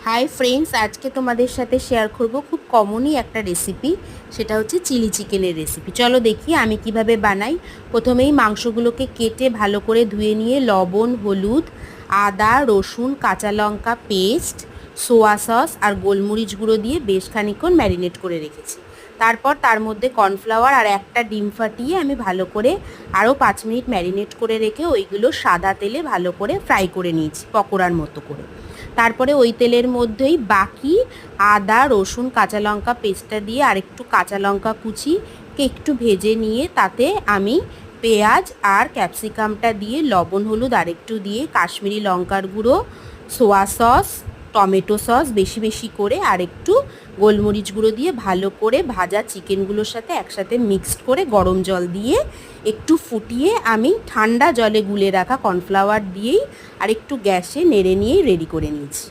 Hi friends, আজকে তোমাদের সাথে শেয়ার করব খুব কমনই একটা রেসিপি। সেটা হচ্ছে চিলি চিকেনের রেসিপি। চলো দেখি আমি কিভাবে বানাই। প্রথমেই মাংসগুলোকে কেটে ভালো করে ধুয়ে নিয়ে লবণ, হলুদ, আদা, রসুন, কাঁচা লঙ্কা পেস্ট, সোয়া সস আর গোলমরিচ গুঁড়ো দিয়ে বেশ খানিকক্ষণ ম্যারিনেট করে রেখেছি। তারপর তার মধ্যে কর্নফ্লাওয়ার আর একটা ডিম ফাটিয়ে আমি ভালো করে আরও 5 মিনিট ম্যারিনেট করে রেখে ওইগুলো সাদা তেলে ভালো করে ফ্রাই করে নিয়েছি পকোড়ার মতো করে। তারপরে ওই তেলের মধ্যেই বাকি আদা, রসুন, কাঁচা লঙ্কা পেস্টটা দিয়ে আর একটু কাঁচা লঙ্কা কুচিকে একটু ভেজে নিয়ে তাতে আমি পেঁয়াজ আর ক্যাপসিকামটা দিয়ে লবণ, হলুদ আর একটু দিয়ে কাশ্মীরি লঙ্কার গুঁড়ো, সোয়া সস, টমেটো সস বেশি বেশি করে আর একটু গোলমরিচ গুঁড়ো দিয়ে ভালো করে ভাজা চিকেনগুলোর সাথে একসাথে মিক্সড করে গরম জল দিয়ে একটু ফুটিয়ে আমি ঠান্ডা জলে গুলে রাখা কর্নফ্লাওয়ার দিয়েই আর একটু গ্যাসে নেড়ে নিয়েই রেডি করে নিয়েছি।